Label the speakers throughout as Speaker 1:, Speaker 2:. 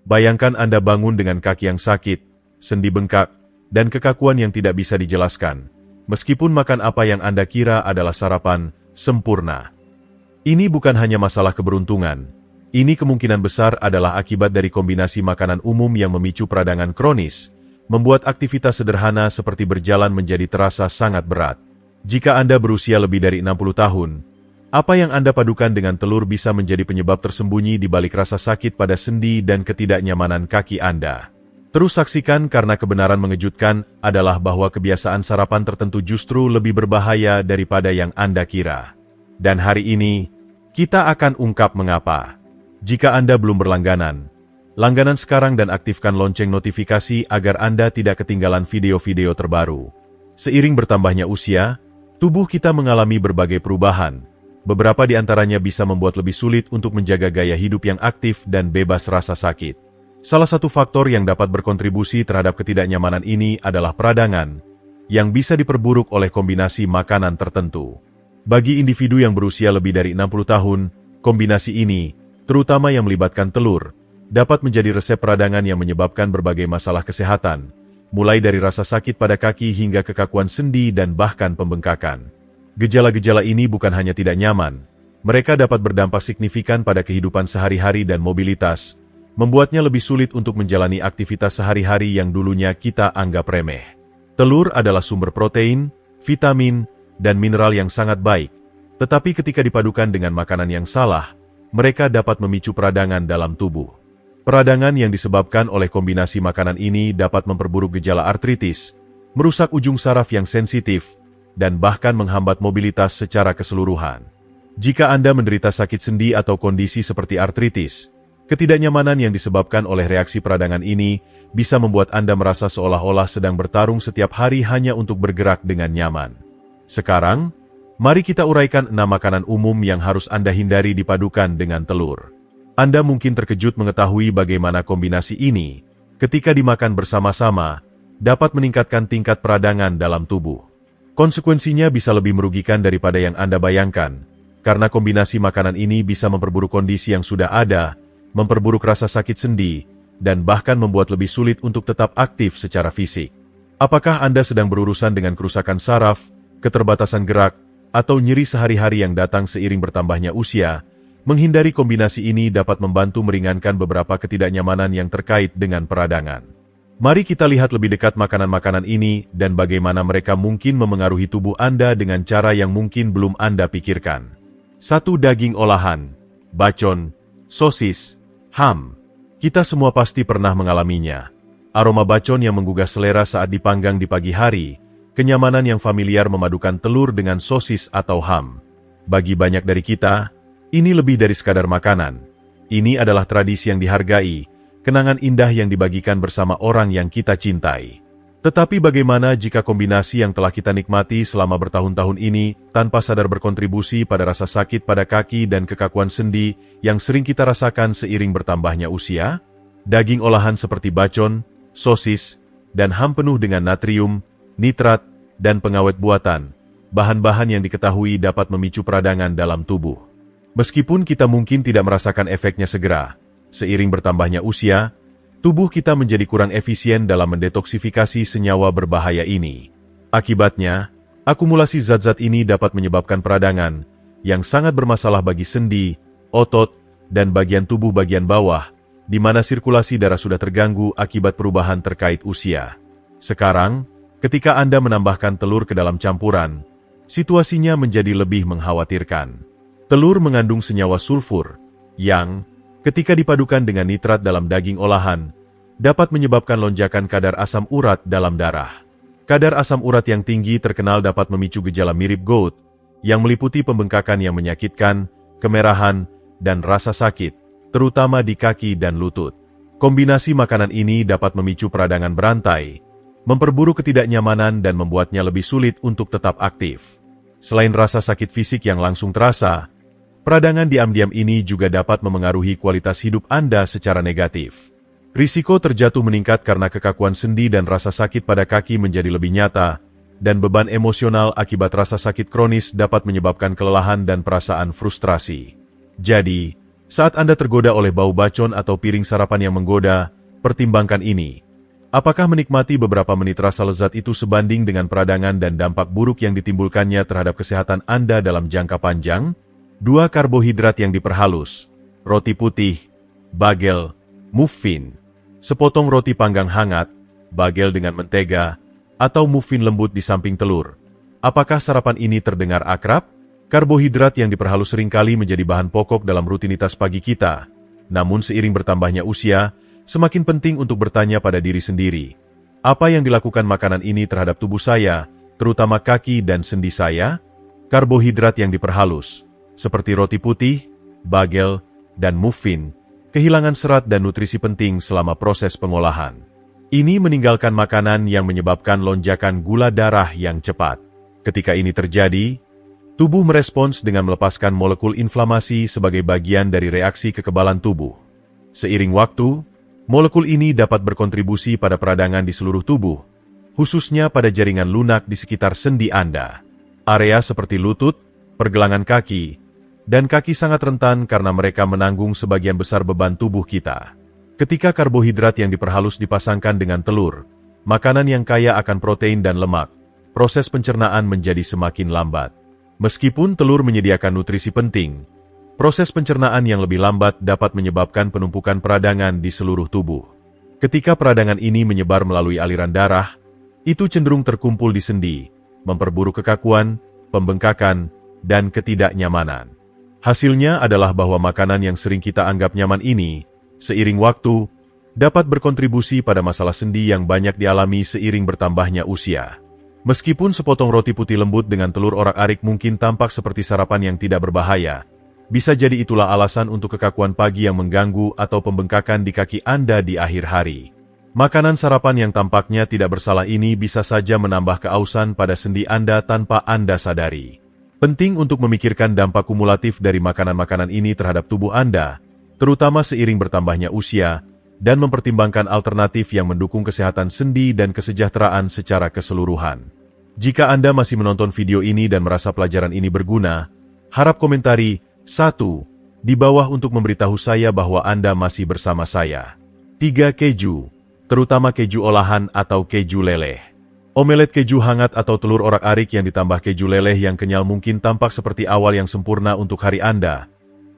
Speaker 1: Bayangkan Anda bangun dengan kaki yang sakit, sendi bengkak, dan kekakuan yang tidak bisa dijelaskan. Meskipun makan apa yang Anda kira adalah sarapan sempurna. Ini bukan hanya masalah keberuntungan. Ini kemungkinan besar adalah akibat dari kombinasi makanan umum yang memicu peradangan kronis, membuat aktivitas sederhana seperti berjalan menjadi terasa sangat berat. Jika Anda berusia lebih dari 60 tahun, apa yang Anda padukan dengan telur bisa menjadi penyebab tersembunyi di balik rasa sakit pada sendi dan ketidaknyamanan kaki Anda. Terus saksikan karena kebenaran mengejutkan adalah bahwa kebiasaan sarapan tertentu justru lebih berbahaya daripada yang Anda kira. Dan hari ini, kita akan ungkap mengapa. Jika Anda belum berlangganan, langganan sekarang dan aktifkan lonceng notifikasi agar Anda tidak ketinggalan video-video terbaru. Seiring bertambahnya usia, tubuh kita mengalami berbagai perubahan. Beberapa di antaranya bisa membuat lebih sulit untuk menjaga gaya hidup yang aktif dan bebas rasa sakit. Salah satu faktor yang dapat berkontribusi terhadap ketidaknyamanan ini adalah peradangan, yang bisa diperburuk oleh kombinasi makanan tertentu. Bagi individu yang berusia lebih dari 60 tahun, kombinasi ini, terutama yang melibatkan telur, dapat menjadi resep peradangan yang menyebabkan berbagai masalah kesehatan, mulai dari rasa sakit pada kaki hingga kekakuan sendi dan bahkan pembengkakan. Gejala-gejala ini bukan hanya tidak nyaman, mereka dapat berdampak signifikan pada kehidupan sehari-hari dan mobilitas, membuatnya lebih sulit untuk menjalani aktivitas sehari-hari yang dulunya kita anggap remeh. Telur adalah sumber protein, vitamin, dan mineral yang sangat baik, tetapi ketika dipadukan dengan makanan yang salah, mereka dapat memicu peradangan dalam tubuh. Peradangan yang disebabkan oleh kombinasi makanan ini dapat memperburuk gejala artritis, merusak ujung saraf yang sensitif, dan bahkan menghambat mobilitas secara keseluruhan. Jika Anda menderita sakit sendi atau kondisi seperti artritis, ketidaknyamanan yang disebabkan oleh reaksi peradangan ini bisa membuat Anda merasa seolah-olah sedang bertarung setiap hari hanya untuk bergerak dengan nyaman. Sekarang, mari kita uraikan 6 makanan umum yang harus Anda hindari dipadukan dengan telur. Anda mungkin terkejut mengetahui bagaimana kombinasi ini, ketika dimakan bersama-sama, dapat meningkatkan tingkat peradangan dalam tubuh. Konsekuensinya bisa lebih merugikan daripada yang Anda bayangkan, karena kombinasi makanan ini bisa memperburuk kondisi yang sudah ada, memperburuk rasa sakit sendi, dan bahkan membuat lebih sulit untuk tetap aktif secara fisik. Apakah Anda sedang berurusan dengan kerusakan saraf, keterbatasan gerak, atau nyeri sehari-hari yang datang seiring bertambahnya usia? Menghindari kombinasi ini dapat membantu meringankan beberapa ketidaknyamanan yang terkait dengan peradangan. Mari kita lihat lebih dekat makanan-makanan ini dan bagaimana mereka mungkin memengaruhi tubuh Anda dengan cara yang mungkin belum Anda pikirkan. 1. Daging olahan, bacon, sosis, ham. Kita semua pasti pernah mengalaminya. Aroma bacon yang menggugah selera saat dipanggang di pagi hari, kenyamanan yang familiar memadukan telur dengan sosis atau ham. Bagi banyak dari kita, ini lebih dari sekadar makanan. Ini adalah tradisi yang dihargai, kenangan indah yang dibagikan bersama orang yang kita cintai. Tetapi bagaimana jika kombinasi yang telah kita nikmati selama bertahun-tahun ini tanpa sadar berkontribusi pada rasa sakit pada kaki dan kekakuan sendi yang sering kita rasakan seiring bertambahnya usia? Daging olahan seperti bacon, sosis, dan ham penuh dengan natrium, nitrat, dan pengawet buatan, bahan-bahan yang diketahui dapat memicu peradangan dalam tubuh. Meskipun kita mungkin tidak merasakan efeknya segera, seiring bertambahnya usia, tubuh kita menjadi kurang efisien dalam mendetoksifikasi senyawa berbahaya ini. Akibatnya, akumulasi zat-zat ini dapat menyebabkan peradangan yang sangat bermasalah bagi sendi, otot, dan bagian tubuh bagian bawah, di mana sirkulasi darah sudah terganggu akibat perubahan terkait usia. Sekarang, ketika Anda menambahkan telur ke dalam campuran, situasinya menjadi lebih mengkhawatirkan. Telur mengandung senyawa sulfur, yang, ketika dipadukan dengan nitrat dalam daging olahan, dapat menyebabkan lonjakan kadar asam urat dalam darah. Kadar asam urat yang tinggi terkenal dapat memicu gejala mirip gout, yang meliputi pembengkakan yang menyakitkan, kemerahan, dan rasa sakit, terutama di kaki dan lutut. Kombinasi makanan ini dapat memicu peradangan berantai, memperburuk ketidaknyamanan dan membuatnya lebih sulit untuk tetap aktif. Selain rasa sakit fisik yang langsung terasa, peradangan diam-diam ini juga dapat memengaruhi kualitas hidup Anda secara negatif. Risiko terjatuh meningkat karena kekakuan sendi dan rasa sakit pada kaki menjadi lebih nyata, dan beban emosional akibat rasa sakit kronis dapat menyebabkan kelelahan dan perasaan frustrasi. Jadi, Saat Anda tergoda oleh bau bacon atau piring sarapan yang menggoda, pertimbangkan ini. Apakah menikmati beberapa menit rasa lezat itu sebanding dengan peradangan dan dampak buruk yang ditimbulkannya terhadap kesehatan Anda dalam jangka panjang? 2. Karbohidrat yang diperhalus. Roti putih, bagel, muffin. Sepotong roti panggang hangat, bagel dengan mentega, atau muffin lembut di samping telur. Apakah sarapan ini terdengar akrab? Karbohidrat yang diperhalus seringkali menjadi bahan pokok dalam rutinitas pagi kita. Namun seiring bertambahnya usia, semakin penting untuk bertanya pada diri sendiri. Apa yang dilakukan makanan ini terhadap tubuh saya, terutama kaki dan sendi saya? Karbohidrat yang diperhalus, seperti roti putih, bagel, dan muffin, kehilangan serat dan nutrisi penting selama proses pengolahan. Ini meninggalkan makanan yang menyebabkan lonjakan gula darah yang cepat. Ketika ini terjadi, tubuh merespons dengan melepaskan molekul inflamasi sebagai bagian dari reaksi kekebalan tubuh. Seiring waktu, molekul ini dapat berkontribusi pada peradangan di seluruh tubuh, khususnya pada jaringan lunak di sekitar sendi Anda. Area seperti lutut, pergelangan kaki, dan kaki sangat rentan karena mereka menanggung sebagian besar beban tubuh kita. Ketika karbohidrat yang diperhalus dipasangkan dengan telur, makanan yang kaya akan protein dan lemak, proses pencernaan menjadi semakin lambat. Meskipun telur menyediakan nutrisi penting, proses pencernaan yang lebih lambat dapat menyebabkan penumpukan peradangan di seluruh tubuh. Ketika peradangan ini menyebar melalui aliran darah, itu cenderung terkumpul di sendi, memperburuk kekakuan, pembengkakan, dan ketidaknyamanan. Hasilnya adalah bahwa makanan yang sering kita anggap nyaman ini, seiring waktu, dapat berkontribusi pada masalah sendi yang banyak dialami seiring bertambahnya usia. Meskipun sepotong roti putih lembut dengan telur orak-arik mungkin tampak seperti sarapan yang tidak berbahaya, bisa jadi itulah alasan untuk kekakuan pagi yang mengganggu atau pembengkakan di kaki Anda di akhir hari. Makanan sarapan yang tampaknya tidak bersalah ini bisa saja menambah keausan pada sendi Anda tanpa Anda sadari. Penting untuk memikirkan dampak kumulatif dari makanan-makanan ini terhadap tubuh Anda, terutama seiring bertambahnya usia, dan mempertimbangkan alternatif yang mendukung kesehatan sendi dan kesejahteraan secara keseluruhan. Jika Anda masih menonton video ini dan merasa pelajaran ini berguna, harap komentari 1. Di bawah untuk memberitahu saya bahwa Anda masih bersama saya. 3. Keju, terutama keju olahan atau keju leleh. Omelet keju hangat atau telur orak-arik yang ditambah keju leleh yang kenyal mungkin tampak seperti awal yang sempurna untuk hari Anda.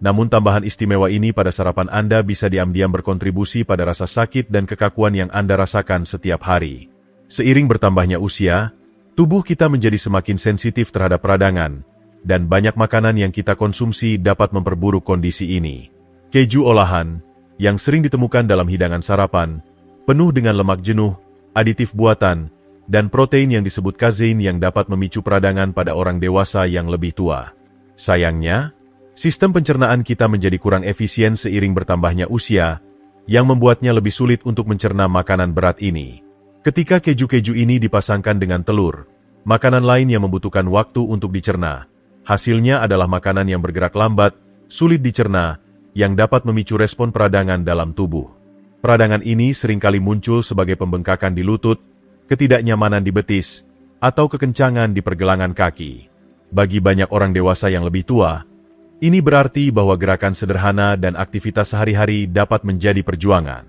Speaker 1: Namun tambahan istimewa ini pada sarapan Anda bisa diam-diam berkontribusi pada rasa sakit dan kekakuan yang Anda rasakan setiap hari. Seiring bertambahnya usia, tubuh kita menjadi semakin sensitif terhadap peradangan, dan banyak makanan yang kita konsumsi dapat memperburuk kondisi ini. Keju olahan, yang sering ditemukan dalam hidangan sarapan, penuh dengan lemak jenuh, aditif buatan, dan protein yang disebut kazein yang dapat memicu peradangan pada orang dewasa yang lebih tua. Sayangnya, sistem pencernaan kita menjadi kurang efisien seiring bertambahnya usia, yang membuatnya lebih sulit untuk mencerna makanan berat ini. Ketika keju-keju ini dipasangkan dengan telur, makanan lain yang membutuhkan waktu untuk dicerna, hasilnya adalah makanan yang bergerak lambat, sulit dicerna, yang dapat memicu respon peradangan dalam tubuh. Peradangan ini seringkali muncul sebagai pembengkakan di lutut, ketidaknyamanan di betis, atau kekencangan di pergelangan kaki. Bagi banyak orang dewasa yang lebih tua, ini berarti bahwa gerakan sederhana dan aktivitas sehari-hari dapat menjadi perjuangan.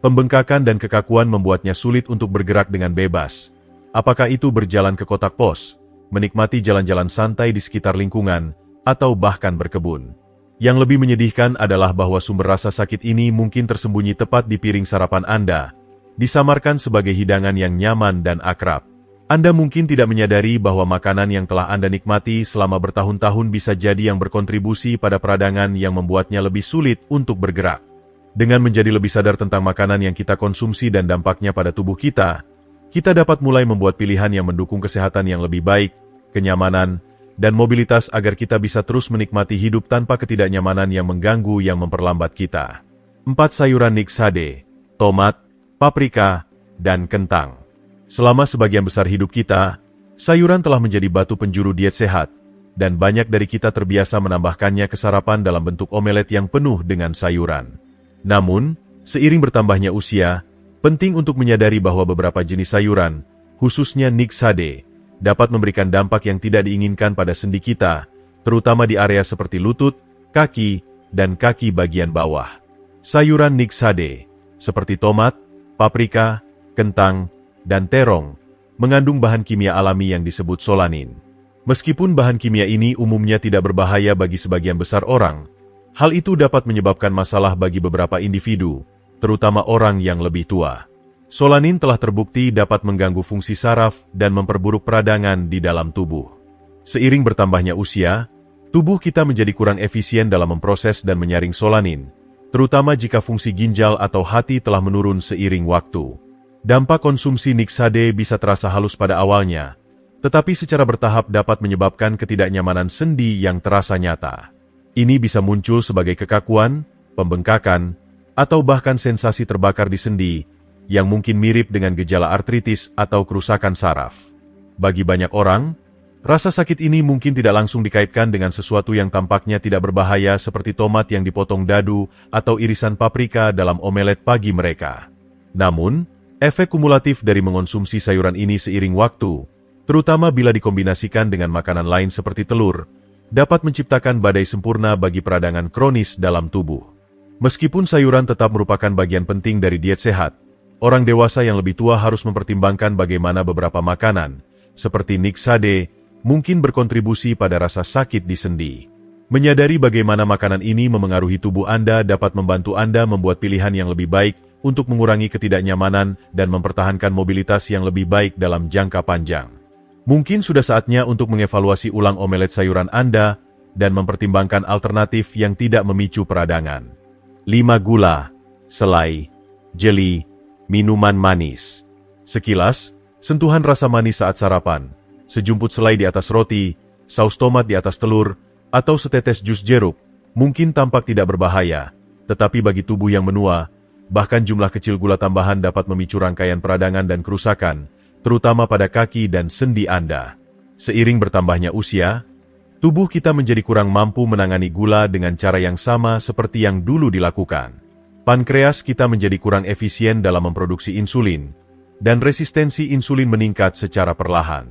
Speaker 1: Pembengkakan dan kekakuan membuatnya sulit untuk bergerak dengan bebas. Apakah itu berjalan ke kotak pos, menikmati jalan-jalan santai di sekitar lingkungan, atau bahkan berkebun. Yang lebih menyedihkan adalah bahwa sumber rasa sakit ini mungkin tersembunyi tepat di piring sarapan Anda, disamarkan sebagai hidangan yang nyaman dan akrab. Anda mungkin tidak menyadari bahwa makanan yang telah Anda nikmati selama bertahun-tahun bisa jadi yang berkontribusi pada peradangan yang membuatnya lebih sulit untuk bergerak. Dengan menjadi lebih sadar tentang makanan yang kita konsumsi dan dampaknya pada tubuh kita dapat mulai membuat pilihan yang mendukung kesehatan yang lebih baik, kenyamanan, dan mobilitas agar kita bisa terus menikmati hidup tanpa ketidaknyamanan yang mengganggu yang memperlambat kita. 4. Sayuran Nix HD, tomat, paprika, dan kentang. Selama sebagian besar hidup kita, sayuran telah menjadi batu penjuru diet sehat, dan banyak dari kita terbiasa menambahkannya ke sarapan dalam bentuk omelet yang penuh dengan sayuran. Namun, seiring bertambahnya usia, penting untuk menyadari bahwa beberapa jenis sayuran, khususnya Nix HD, dapat memberikan dampak yang tidak diinginkan pada sendi kita, terutama di area seperti lutut, kaki, dan kaki bagian bawah. Sayuran Nixade, seperti tomat, paprika, kentang, dan terong, mengandung bahan kimia alami yang disebut solanin. Meskipun bahan kimia ini umumnya tidak berbahaya bagi sebagian besar orang, hal itu dapat menyebabkan masalah bagi beberapa individu, terutama orang yang lebih tua. Solanin telah terbukti dapat mengganggu fungsi saraf dan memperburuk peradangan di dalam tubuh. Seiring bertambahnya usia, tubuh kita menjadi kurang efisien dalam memproses dan menyaring solanin, terutama jika fungsi ginjal atau hati telah menurun seiring waktu. Dampak konsumsi Nixade bisa terasa halus pada awalnya, tetapi secara bertahap dapat menyebabkan ketidaknyamanan sendi yang terasa nyata. Ini bisa muncul sebagai kekakuan, pembengkakan, atau bahkan sensasi terbakar di sendi, yang mungkin mirip dengan gejala artritis atau kerusakan saraf. Bagi banyak orang, rasa sakit ini mungkin tidak langsung dikaitkan dengan sesuatu yang tampaknya tidak berbahaya seperti tomat yang dipotong dadu atau irisan paprika dalam omelet pagi mereka. Namun, efek kumulatif dari mengonsumsi sayuran ini seiring waktu, terutama bila dikombinasikan dengan makanan lain seperti telur, dapat menciptakan badai sempurna bagi peradangan kronis dalam tubuh. Meskipun sayuran tetap merupakan bagian penting dari diet sehat, orang dewasa yang lebih tua harus mempertimbangkan bagaimana beberapa makanan, seperti Nixade, mungkin berkontribusi pada rasa sakit di sendi. Menyadari bagaimana makanan ini memengaruhi tubuh Anda dapat membantu Anda membuat pilihan yang lebih baik untuk mengurangi ketidaknyamanan dan mempertahankan mobilitas yang lebih baik dalam jangka panjang. Mungkin sudah saatnya untuk mengevaluasi ulang omelet sayuran Anda dan mempertimbangkan alternatif yang tidak memicu peradangan. 5. Gula, selai, jeli, minuman manis. Sekilas, sentuhan rasa manis saat sarapan, sejumput selai di atas roti, saus tomat di atas telur, atau setetes jus jeruk, mungkin tampak tidak berbahaya, tetapi bagi tubuh yang menua, bahkan jumlah kecil gula tambahan dapat memicu rangkaian peradangan dan kerusakan, terutama pada kaki dan sendi Anda. Seiring bertambahnya usia, tubuh kita menjadi kurang mampu menangani gula dengan cara yang sama seperti yang dulu dilakukan. Pankreas kita menjadi kurang efisien dalam memproduksi insulin, dan resistensi insulin meningkat secara perlahan.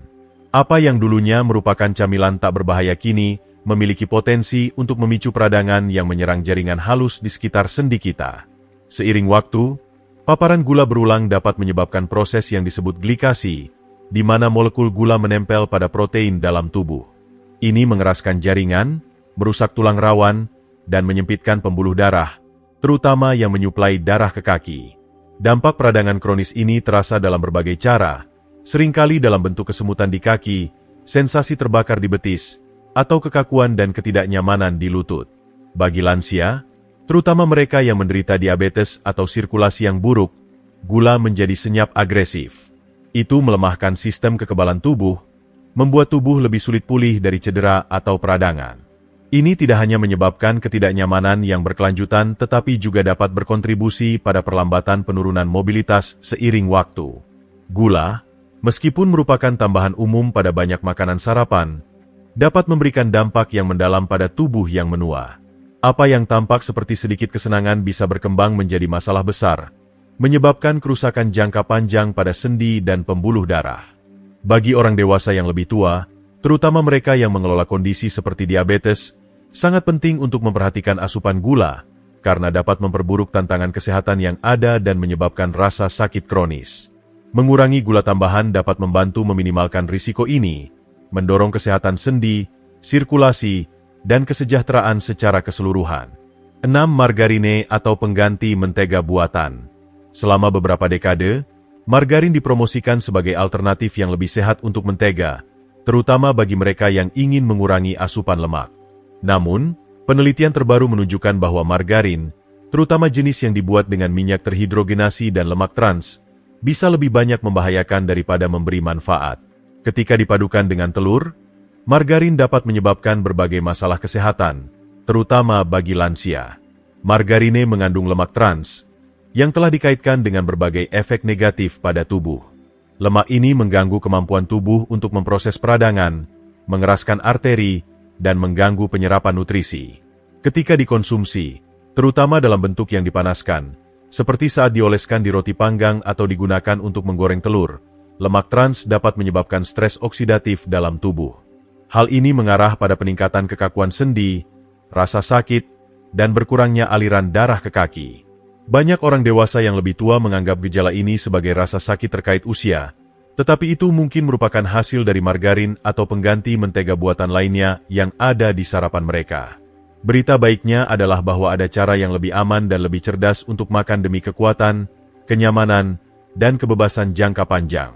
Speaker 1: Apa yang dulunya merupakan camilan tak berbahaya kini memiliki potensi untuk memicu peradangan yang menyerang jaringan halus di sekitar sendi kita. Seiring waktu, paparan gula berulang dapat menyebabkan proses yang disebut glikasi, di mana molekul gula menempel pada protein dalam tubuh. Ini mengeraskan jaringan, merusak tulang rawan, dan menyempitkan pembuluh darah, terutama yang menyuplai darah ke kaki. Dampak peradangan kronis ini terasa dalam berbagai cara, seringkali dalam bentuk kesemutan di kaki, sensasi terbakar di betis, atau kekakuan dan ketidaknyamanan di lutut. Bagi lansia, terutama mereka yang menderita diabetes atau sirkulasi yang buruk, gula menjadi senyap agresif. Itu melemahkan sistem kekebalan tubuh, membuat tubuh lebih sulit pulih dari cedera atau peradangan. Ini tidak hanya menyebabkan ketidaknyamanan yang berkelanjutan tetapi juga dapat berkontribusi pada perlambatan penurunan mobilitas seiring waktu. Gula, meskipun merupakan tambahan umum pada banyak makanan sarapan, dapat memberikan dampak yang mendalam pada tubuh yang menua. Apa yang tampak seperti sedikit kesenangan bisa berkembang menjadi masalah besar, menyebabkan kerusakan jangka panjang pada sendi dan pembuluh darah. Bagi orang dewasa yang lebih tua, terutama mereka yang mengelola kondisi seperti diabetes, sangat penting untuk memperhatikan asupan gula, karena dapat memperburuk tantangan kesehatan yang ada dan menyebabkan rasa sakit kronis. Mengurangi gula tambahan dapat membantu meminimalkan risiko ini, mendorong kesehatan sendi, sirkulasi, dan kesejahteraan secara keseluruhan. 6. Margarine atau pengganti mentega buatan. Selama beberapa dekade, margarin dipromosikan sebagai alternatif yang lebih sehat untuk mentega, terutama bagi mereka yang ingin mengurangi asupan lemak. Namun, penelitian terbaru menunjukkan bahwa margarin, terutama jenis yang dibuat dengan minyak terhidrogenasi dan lemak trans, bisa lebih banyak membahayakan daripada memberi manfaat. Ketika dipadukan dengan telur, margarin dapat menyebabkan berbagai masalah kesehatan, terutama bagi lansia. Margarine mengandung lemak trans, yang telah dikaitkan dengan berbagai efek negatif pada tubuh. Lemak ini mengganggu kemampuan tubuh untuk memproses peradangan, mengeraskan arteri, dan mengganggu penyerapan nutrisi. Ketika dikonsumsi, terutama dalam bentuk yang dipanaskan, seperti saat dioleskan di roti panggang atau digunakan untuk menggoreng telur, lemak trans dapat menyebabkan stres oksidatif dalam tubuh. Hal ini mengarah pada peningkatan kekakuan sendi, rasa sakit, dan berkurangnya aliran darah ke kaki. Banyak orang dewasa yang lebih tua menganggap gejala ini sebagai rasa sakit terkait usia, tetapi itu mungkin merupakan hasil dari margarin atau pengganti mentega buatan lainnya yang ada di sarapan mereka. Berita baiknya adalah bahwa ada cara yang lebih aman dan lebih cerdas untuk makan demi kekuatan, kenyamanan, dan kebebasan jangka panjang.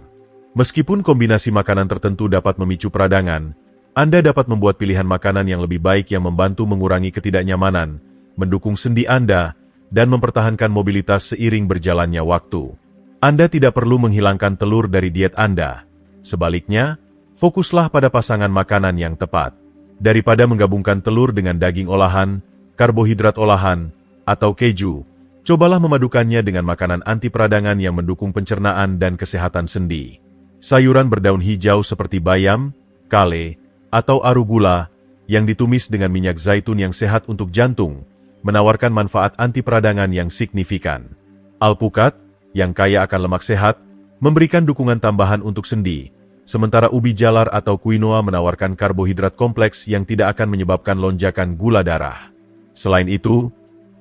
Speaker 1: Meskipun kombinasi makanan tertentu dapat memicu peradangan, Anda dapat membuat pilihan makanan yang lebih baik yang membantu mengurangi ketidaknyamanan, mendukung sendi Anda, dan mempertahankan mobilitas seiring berjalannya waktu. Anda tidak perlu menghilangkan telur dari diet Anda. Sebaliknya, fokuslah pada pasangan makanan yang tepat. Daripada menggabungkan telur dengan daging olahan, karbohidrat olahan, atau keju, cobalah memadukannya dengan makanan anti peradangan yang mendukung pencernaan dan kesehatan sendi. Sayuran berdaun hijau seperti bayam, kale, atau arugula, yang ditumis dengan minyak zaitun yang sehat untuk jantung, menawarkan manfaat anti peradangan yang signifikan. Alpukat, yang kaya akan lemak sehat, memberikan dukungan tambahan untuk sendi, sementara ubi jalar atau quinoa menawarkan karbohidrat kompleks yang tidak akan menyebabkan lonjakan gula darah. Selain itu,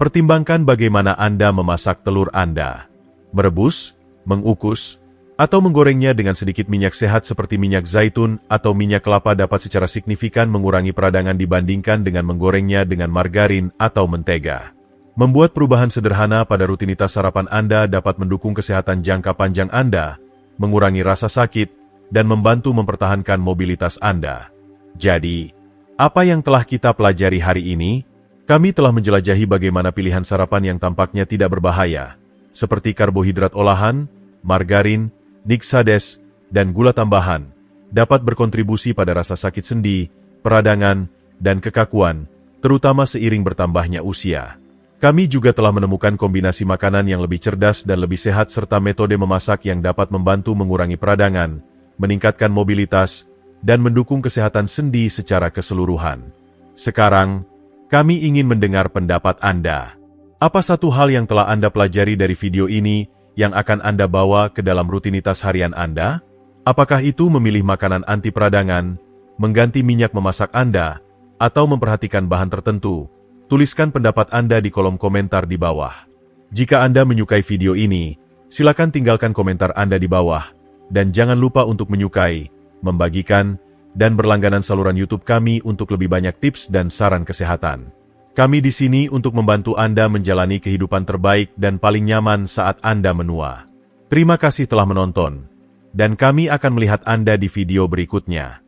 Speaker 1: pertimbangkan bagaimana Anda memasak telur Anda. Merebus, mengukus, atau menggorengnya dengan sedikit minyak sehat seperti minyak zaitun atau minyak kelapa dapat secara signifikan mengurangi peradangan dibandingkan dengan menggorengnya dengan margarin atau mentega. Membuat perubahan sederhana pada rutinitas sarapan Anda dapat mendukung kesehatan jangka panjang Anda, mengurangi rasa sakit, dan membantu mempertahankan mobilitas Anda. Jadi, apa yang telah kita pelajari hari ini? Kami telah menjelajahi bagaimana pilihan sarapan yang tampaknya tidak berbahaya, seperti karbohidrat olahan, margarin, niksades, dan gula tambahan, dapat berkontribusi pada rasa sakit sendi, peradangan, dan kekakuan, terutama seiring bertambahnya usia. Kami juga telah menemukan kombinasi makanan yang lebih cerdas dan lebih sehat serta metode memasak yang dapat membantu mengurangi peradangan, meningkatkan mobilitas, dan mendukung kesehatan sendi secara keseluruhan. Sekarang, kami ingin mendengar pendapat Anda. Apa satu hal yang telah Anda pelajari dari video ini yang akan Anda bawa ke dalam rutinitas harian Anda? Apakah itu memilih makanan anti peradangan, mengganti minyak memasak Anda, atau memperhatikan bahan tertentu? Tuliskan pendapat Anda di kolom komentar di bawah. Jika Anda menyukai video ini, silakan tinggalkan komentar Anda di bawah, dan jangan lupa untuk menyukai, membagikan, dan berlangganan saluran YouTube kami untuk lebih banyak tips dan saran kesehatan. Kami di sini untuk membantu Anda menjalani kehidupan terbaik dan paling nyaman saat Anda menua. Terima kasih telah menonton, dan kami akan melihat Anda di video berikutnya.